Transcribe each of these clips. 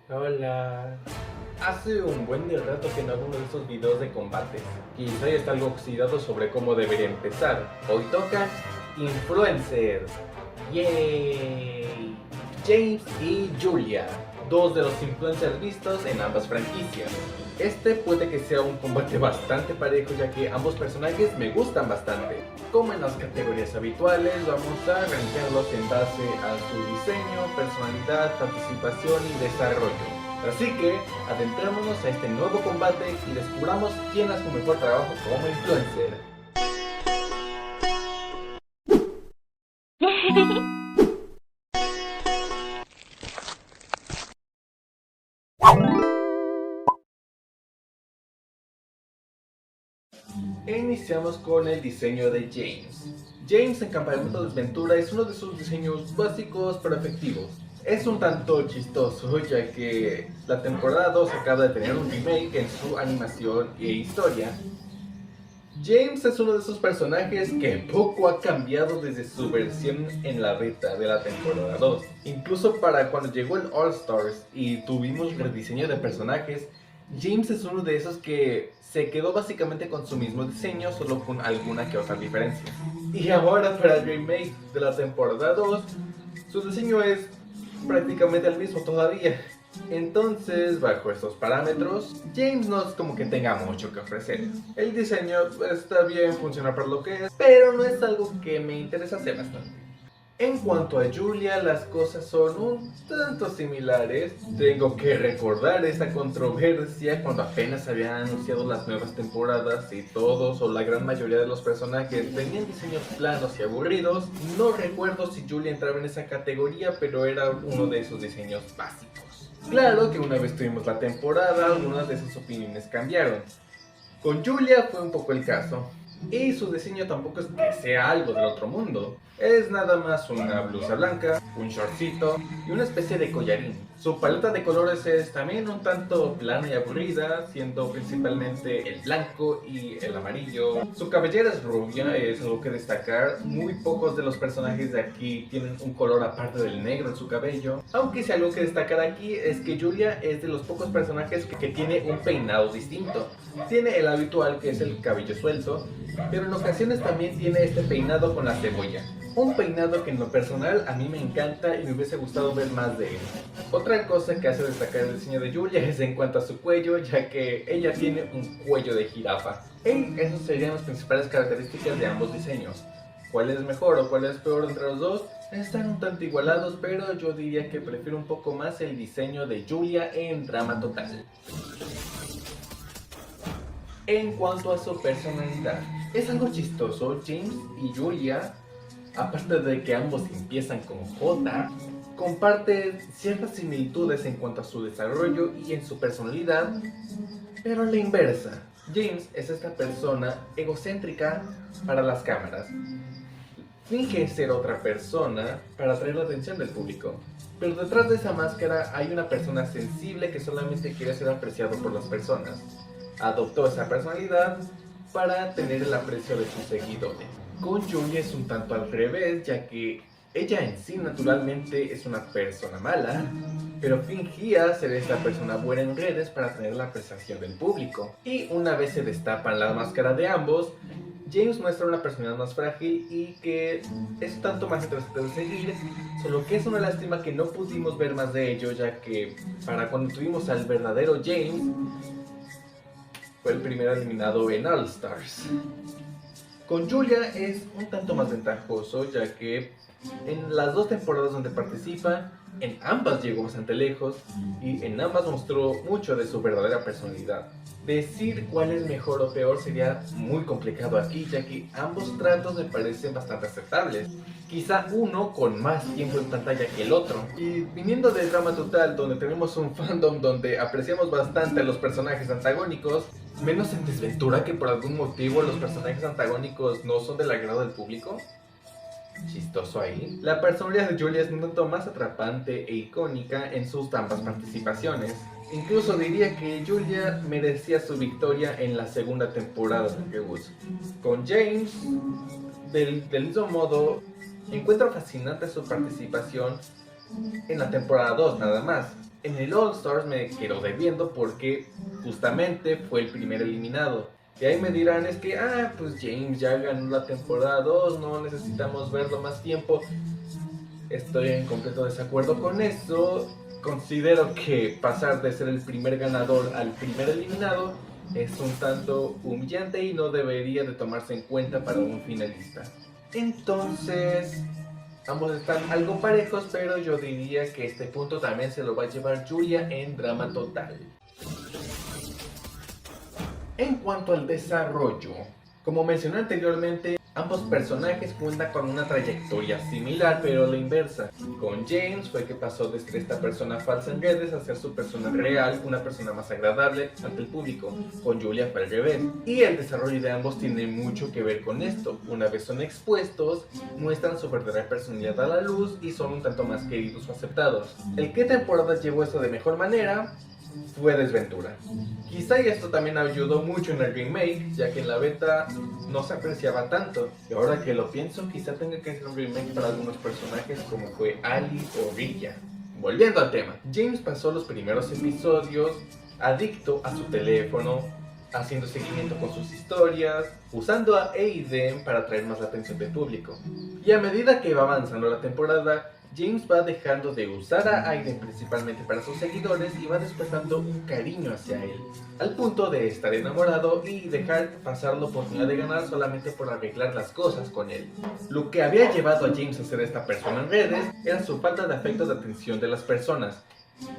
Hola. Hace un buen de rato que no hago uno de esos videos de combate. Quizá ya está algo oxidado sobre cómo debería empezar. Hoy toca Influencers. ¡Yay! James y Julia, dos de los influencers vistos en ambas franquicias. Este puede que sea un combate bastante parejo, ya que ambos personajes me gustan bastante. Como en las categorías habituales, vamos a rankearlos en base a su diseño, personalidad, participación y desarrollo. Así que adentrémonos a este nuevo combate y descubramos quién hace un mejor trabajo como influencer. E iniciamos con el diseño de James. James en Campamento de Desventura es uno de sus diseños básicos pero efectivos. Es un tanto chistoso ya que la temporada 2 acaba de tener un remake en su animación e historia. James es uno de esos personajes que poco ha cambiado desde su versión en la beta de la temporada 2. Incluso para cuando llegó el All Stars y tuvimos rediseño de personajes, James es uno de esos que se quedó básicamente con su mismo diseño, solo con alguna que otra diferencia. Y ahora para el remake de la temporada 2, su diseño es prácticamente el mismo todavía. Entonces, bajo estos parámetros, James no es como que tenga mucho que ofrecer. El diseño está bien, funciona para lo que es, pero no es algo que me interesa hacer bastante. En cuanto a Julia, las cosas son un tanto similares. Tengo que recordar esa controversia cuando apenas habían anunciado las nuevas temporadas y todos o la gran mayoría de los personajes tenían diseños planos y aburridos. No recuerdo si Julia entraba en esa categoría, pero era uno de esos diseños básicos. Claro que una vez tuvimos la temporada, algunas de esas opiniones cambiaron. Con Julia fue un poco el caso. Y su diseño tampoco es que sea algo del otro mundo. Es nada más una blusa blanca, un shortcito y una especie de collarín. Su paleta de colores es también un tanto plana y aburrida, siendo principalmente el blanco y el amarillo. Su cabellera es rubia, es algo que destacar. Muy pocos de los personajes de aquí tienen un color aparte del negro en su cabello. Aunque si algo que destacar aquí es que Julia es de los pocos personajes que tiene un peinado distinto. Tiene el habitual, que es el cabello suelto, pero en ocasiones también tiene este peinado con la cebolla. Un peinado que en lo personal a mí me encanta y me hubiese gustado ver más de él. Otra cosa que hace destacar el diseño de Julia es en cuanto a su cuello, ya que ella tiene un cuello de jirafa. Y esas serían las principales características de ambos diseños. ¿Cuál es mejor o cuál es peor entre los dos? Están un tanto igualados, pero yo diría que prefiero un poco más el diseño de Julia en Drama Total. En cuanto a su personalidad, es algo chistoso. James y Julia, aparte de que ambos empiezan con J, comparten ciertas similitudes en cuanto a su desarrollo y en su personalidad, pero a la inversa. James es esta persona egocéntrica para las cámaras. Finge ser otra persona para atraer la atención del público. Pero detrás de esa máscara hay una persona sensible que solamente quiere ser apreciado por las personas. Adoptó esa personalidad para tener el aprecio de sus seguidores. Con Julia es un tanto al revés, ya que ella en sí naturalmente es una persona mala, pero fingía ser esta persona buena en redes para tener la apreciación del público. Y una vez se destapan la máscara de ambos, James muestra una personalidad más frágil y que es tanto más interesante de seguir, solo que es una lástima que no pudimos ver más de ello, ya que para cuando tuvimos al verdadero James, fue el primero eliminado en All Stars. Con Julia es un tanto más ventajoso, ya que en las dos temporadas donde participa, en ambas llegó bastante lejos y en ambas mostró mucho de su verdadera personalidad. Decir cuál es mejor o peor sería muy complicado aquí, ya que ambos tratos me parecen bastante aceptables. Quizá uno con más tiempo en pantalla que el otro. Y viniendo de Drama Total, donde tenemos un fandom donde apreciamos bastante a los personajes antagónicos, menos en Desventura, que por algún motivo los personajes antagónicos no son del agrado del público. Chistoso ahí. La personalidad de Julia es un tanto más atrapante e icónica en sus ambas participaciones. Incluso diría que Julia merecía su victoria en la segunda temporada de Reboot. Con James, del mismo modo, encuentro fascinante su participación, en la temporada 2 nada más. En el All Stars me quedo debiendo porque justamente fue el primer eliminado. Y ahí me dirán, es que, pues James ya ganó la temporada 2, no necesitamos verlo más tiempo. Estoy en completo desacuerdo con eso. Considero que pasar de ser el primer ganador al primer eliminado es un tanto humillante y no debería de tomarse en cuenta para un finalista. Entonces, ambos están algo parejos, pero yo diría que este punto también se lo va a llevar Julia en Drama Total. En cuanto al desarrollo, como mencioné anteriormente, ambos personajes cuentan con una trayectoria similar, pero a la inversa. Con James fue que pasó de ser esta persona falsa en redes a ser su persona real, una persona más agradable ante el público. Con Julia fue al revés. Y el desarrollo de ambos tiene mucho que ver con esto. Una vez son expuestos, muestran su verdadera personalidad a la luz y son un tanto más queridos o aceptados. ¿El qué temporada llevó esto de mejor manera? Fue Desventura. Quizá esto también ayudó mucho en el remake, ya que en la beta no se apreciaba tanto. Y ahora que lo pienso, quizá tenga que hacer un remake para algunos personajes como fue Ali o Rilla. Volviendo al tema, James pasó los primeros episodios adicto a su teléfono, haciendo seguimiento con sus historias, usando a Aiden para atraer más la atención del público. Y a medida que va avanzando la temporada, James va dejando de usar a Aiden principalmente para sus seguidores y va despertando un cariño hacia él, al punto de estar enamorado y dejar pasar la oportunidad de ganar solamente por arreglar las cosas con él. Lo que había llevado a James a ser esta persona en redes era su falta de afecto de atención de las personas.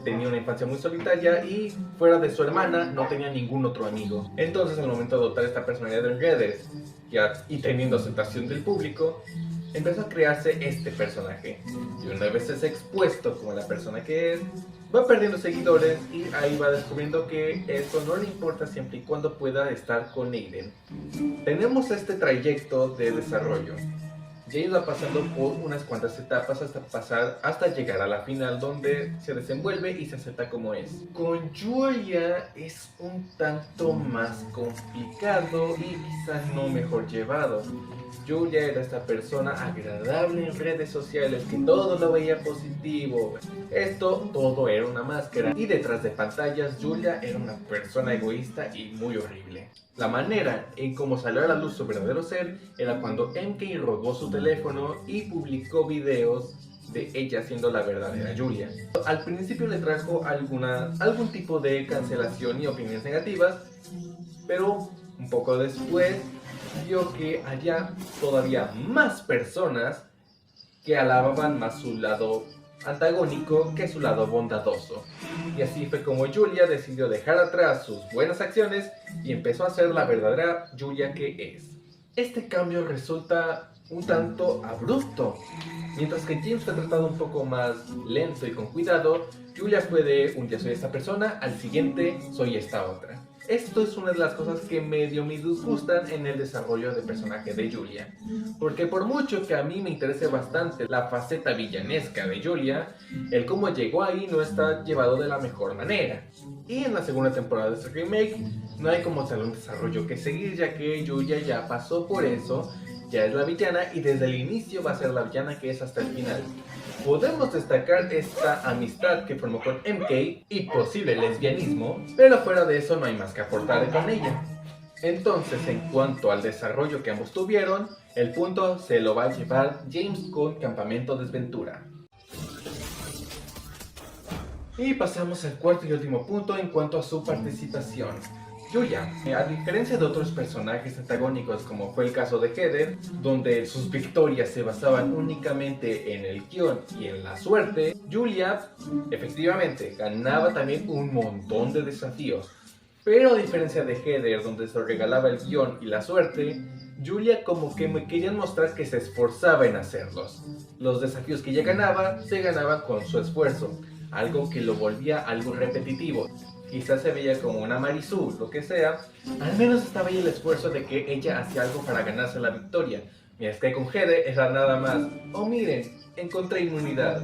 Tenía una infancia muy solitaria y fuera de su hermana no tenía ningún otro amigo. Entonces al momento de adoptar esta personalidad en redes y teniendo aceptación del público, empezó a crearse este personaje. Y una vez es expuesto como la persona que es, va perdiendo seguidores y ahí va descubriendo que eso no le importa siempre y cuando pueda estar con Aiden. Tenemos este trayecto de desarrollo. James va pasando por unas cuantas etapas hasta llegar a la final, donde se desenvuelve y se acepta como es. Con Julia es un tanto más complicado y quizás no mejor llevado. Julia era esta persona agradable en redes sociales que todo lo veía positivo. Esto todo era una máscara y detrás de pantallas Julia era una persona egoísta y muy horrible. La manera en cómo salió a la luz su verdadero ser era cuando MK robó su teléfono y publicó videos de ella siendo la verdadera Julia. Al principio le trajo algún tipo de cancelación y opiniones negativas, pero un poco después vio que había todavía más personas que alababan más su lado antagónico que su lado bondadoso. Y así fue como Julia decidió dejar atrás sus buenas acciones y empezó a ser la verdadera Julia que es. Este cambio resulta un tanto abrupto. Mientras que James fue tratado un poco más lento y con cuidado, Julia fue de un día soy esta persona, al siguiente soy esta otra. Esto es una de las cosas que medio me disgustan en el desarrollo de personaje de Julia, porque por mucho que a mí me interese bastante la faceta villanesca de Julia, el cómo llegó ahí no está llevado de la mejor manera. Y en la segunda temporada de este remake no hay como tal un desarrollo que seguir, ya que Julia ya pasó por eso, ya es la villana y desde el inicio va a ser la villana que es hasta el final. Podemos destacar esta amistad que formó con MK y posible lesbianismo, pero fuera de eso no hay más que aportar con ella. Entonces, en cuanto al desarrollo que ambos tuvieron, el punto se lo va a llevar James con Campamento Desventura. Y pasamos al cuarto y último punto en cuanto a su participación. Julia, a diferencia de otros personajes antagónicos como fue el caso de Heather, donde sus victorias se basaban únicamente en el guión y en la suerte, Julia efectivamente ganaba también un montón de desafíos. Pero a diferencia de Heather, donde se regalaba el guión y la suerte, Julia como que me querían mostrar que se esforzaba en hacerlos. Los desafíos que ella ganaba, se ganaban con su esfuerzo, algo que lo volvía algo repetitivo. Quizás se veía como una Marisol, lo que sea, al menos estaba ahí el esfuerzo de que ella hacía algo para ganarse la victoria. Mientras que con Heather era nada más, oh miren, encontré inmunidad.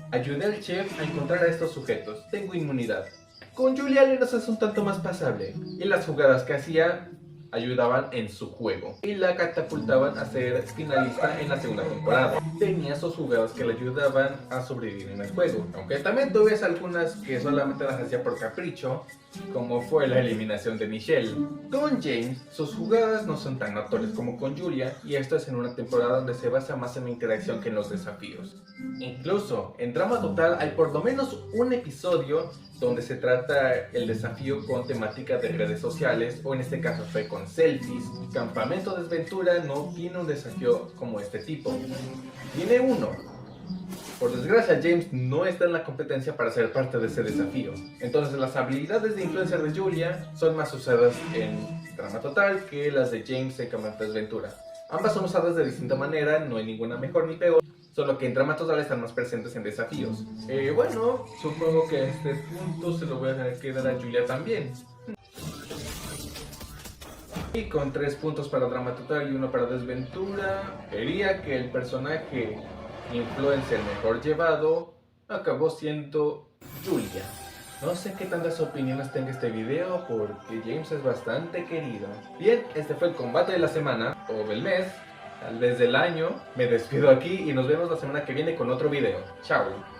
Ayudé al chef a encontrar a estos sujetos, tengo inmunidad. Con Julia Lenos es un tanto más pasable, y las jugadas que hacía ayudaban en su juego y la catapultaban a ser finalista en la segunda temporada. Tenía esos jugadores que le ayudaban a sobrevivir en el juego, aunque también tuve algunas que solamente las hacía por capricho, como fue la eliminación de Michelle. Con James, sus jugadas no son tan notorias como con Julia, y esto es en una temporada donde se basa más en la interacción que en los desafíos. Incluso en Drama Total hay por lo menos un episodio donde se trata el desafío con temática de redes sociales, o en este caso fue con selfies. Campamento Desventura no tiene un desafío como este tipo. Tiene uno. Por desgracia, James no está en la competencia para ser parte de ese desafío. Entonces las habilidades de influencer de Julia son más usadas en Drama Total que las de James en Campamento Desventura. Ambas son usadas de distinta manera, no hay ninguna mejor ni peor, solo que en Drama Total están más presentes en desafíos. Bueno, supongo que a este punto se lo voy a tener que dar a Julia también. Y con 3 puntos para Drama Total y 1 para Desventura, quería que el personaje influencer mejor llevado acabó siendo Julia. No sé qué tantas opiniones tenga este video porque James es bastante querido. Bien, este fue el combate de la semana, o del mes, tal vez del año. Me despido aquí y nos vemos la semana que viene con otro video. Chao.